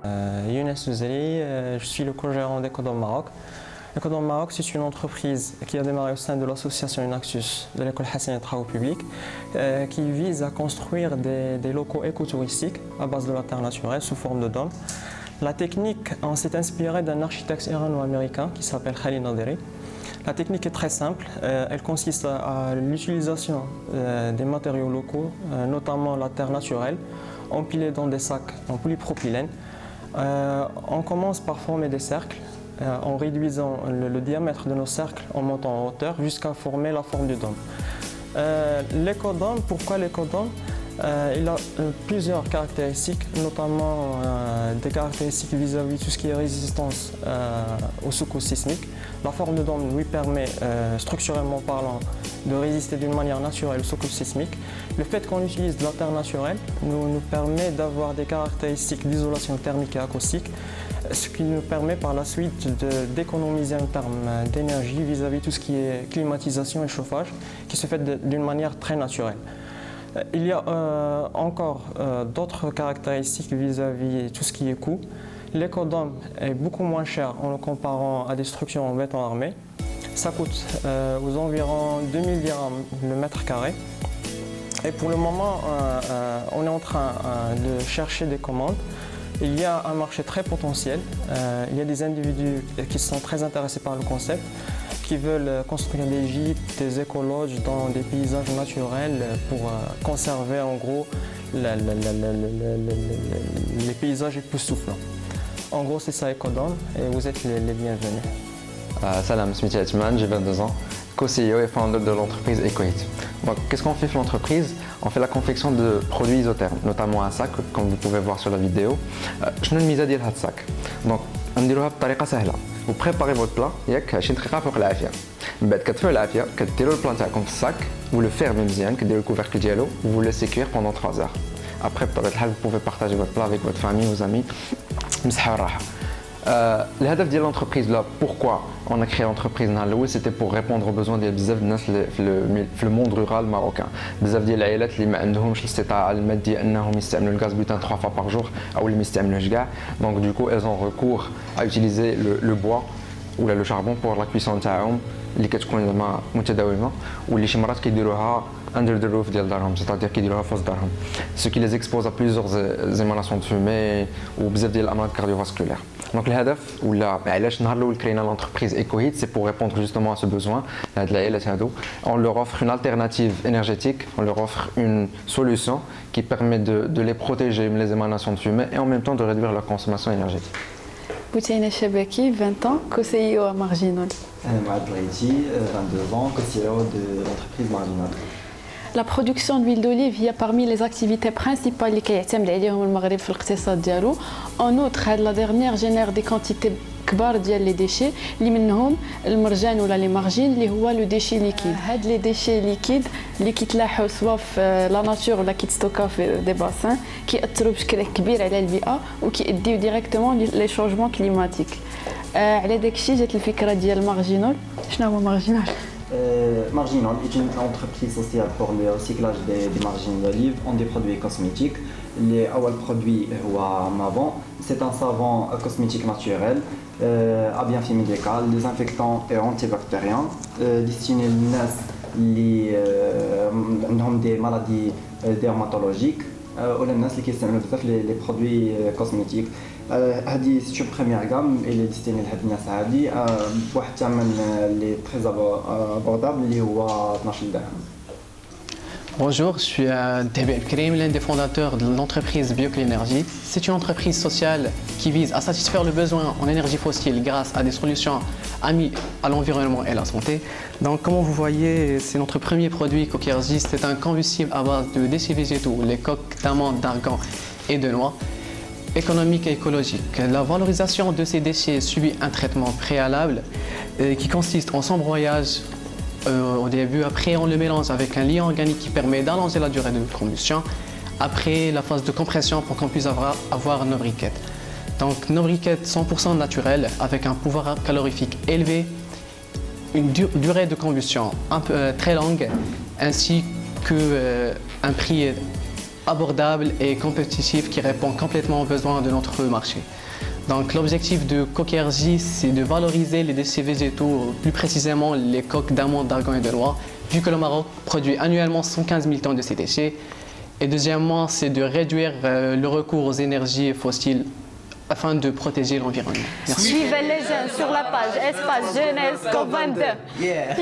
Younes Ouzeli, je suis le co-gérant d'Ecodom Maroc. Ecodom Maroc, c'est une entreprise qui a démarré au sein de l'association Unaxus de l'école Hassania de Travaux Publics qui vise à construire des locaux écotouristiques à base de la terre naturelle sous forme de dôme. La technique, on s'est inspiré d'un architecte irano-américain qui s'appelle Khalil Naderi. La technique est très simple, elle consiste à l'utilisation des matériaux locaux, notamment la terre naturelle, empilée dans des sacs en polypropylène. On commence par former des cercles en réduisant le diamètre de nos cercles en montant en hauteur jusqu'à former la forme du dôme. L'écodôme, pourquoi l'écodôme? Il a plusieurs caractéristiques, notamment des caractéristiques vis-à-vis de tout ce qui est résistance aux secousses sismiques. La forme de dôme lui permet, structurellement parlant, de résister d'une manière naturelle aux secousses sismiques. Le fait qu'on utilise de la terre naturelle nous permet d'avoir des caractéristiques d'isolation thermique et acoustique, ce qui nous permet par la suite d'économiser en termes d'énergie vis-à-vis de tout ce qui est climatisation et chauffage, qui se fait d'une manière très naturelle. Il y a encore d'autres caractéristiques vis-à-vis de tout ce qui est coût. L'écodôme est beaucoup moins cher en le comparant à des structures en béton armé. Ça coûte aux environs 2000 dirhams le mètre carré. Et pour le moment, on est en train de chercher des commandes. Il y a un marché très potentiel. Il y a des individus qui sont très intéressés par le concept, qui veulent construire des gîtes, des écologes dans des paysages naturels pour conserver en gros les paysages époustouflants. En gros, c'est ça Ecodôme et vous êtes les bienvenus. Salam, Smith Yatman, j'ai 22 ans, co-CEO et founder de l'entreprise EcoHeat. Donc, qu'est-ce qu'on fait pour l'entreprise? On fait la confection de produits isothermes, notamment un sac, comme vous pouvez voir sur la vidéo. Je ne mise à dire ce sac. Donc, on dit بطريقه سهله. Vous préparez votre plat, ياك 20 دقيقه فوق العافيه. من بعد كتدفعوا العافيه كديروا البلان تاعكم في الساك, vous le fermez مزيان, كديروا الكوفركل ديالو, vous le laissez cuire pendant 3 heures. Après, بطبيعه الحال, vous pouvez partager votre plat avec votre famille, vos amis. مسحوا الراحه. الهدف ديال l'entreprise là, pourquoi on a créé l'entreprise نهار الاول, c'était pour répondre aux besoins ديال بزاف الناس في الموند رورال ماروكان. بزاف ديال العائلات اللي ما عندهمش الاستطاعه الماديه انهم يستعملوا الغاز بوتان 3 fois par jour او اللي ما يستعملوش كاع. Donc du coup, elles ont recours à utiliser le bois ou le charbon pour la cuisson تاعهم اللي كتكون زعما متداومه, واللي شي مرات كيديروها under the roof ديال دارهم, c'est-à-dire كيديروها في وسط دارهم, ce qui les expose à plusieurs émanations de fumée وبزاف ديال الامراض cardiovasculaires. Donc الهدف ولا علاش النهار الاول كرينا l'entreprise EcoHeat, c'est pour répondre justement à ce besoin هاد العائلات هادو. On leur offre une alternative énergétique, on leur offre une solution qui permet de les protéger les émanations de fumée et en même temps de réduire leur consommation énergétique. Bouteyna Chabaki, 20 ans, co-CEO à Marginal. Mohamed Reiti, 22 ans, co-CEO de l'entreprise Marginal. La production d'huile d'olive هي parmi les activités principales اللي كيعتمد عليهم المغرب في الاقتصاد ديالو. En outre, la dernière génère des quantités كبار ديال لي ديشي اللي منهم المرجان ولا لي مارجين اللي هو لو ديشي ليكيد. هاد لي ديشي ليكيد اللي كيتلاحوا سواء في لا ناتور ولا كيتستوكا في دي باسان كيأثروا بشكل كبير على البيئه وكيأديو ديريكتومون لي شونجمون كليماتيك. على داكشي جات الفكره ديال مارجينال. شنو هو مارجينال؟ Marginal est une entreprise sociale pour le recyclage des margines d'olive en des produits cosmétiques. Les produits Mavon, c'est un savon cosmétique naturel à bienfait médical, désinfectant et antibactérien destiné aux gens qui ont des maladies dermatologiques ou les gens qui utilisent les produits cosmétiques. هذه سي بريمير غام اللي ديستيني لهاد الناس هادي بواحد الثمن اللي تري ابوردابل اللي هو 12 درهم. Bonjour, je suis Débé Karim, l'un des fondateurs de l'entreprise Bioclénergie. C'est une entreprise sociale qui vise à satisfaire le besoin en énergie fossile grâce à des solutions amies à l'environnement et à la santé. Donc, comme vous voyez, c'est notre premier produit Coquergie. C'est un combustible à base de déchets végétaux, les coques d'amandes, d'argan et de noix. Économique et écologique. La valorisation de ces déchets subit un traitement préalable qui consiste en son broyage au début. Après, on le mélange avec un liant organique qui permet d'allonger la durée de combustion. Après, la phase de compression pour qu'on puisse avoir nos briquettes. Donc, nos briquettes 100% naturelles avec un pouvoir calorifique élevé, une durée de combustion très longue ainsi qu'un prix abordable et compétitif qui répond complètement aux besoins de notre marché. Donc l'objectif de Coquergy, c'est de valoriser les déchets végétaux, plus précisément les coques d'amandes, d'argan et de noix, vu que le Maroc produit annuellement 115 000 tonnes de ces déchets. Et deuxièmement, c'est de réduire le recours aux énergies fossiles afin de protéger l'environnement. Merci. Suivez les jeunes sur la page Espace Jeunesse COP22. Yeah.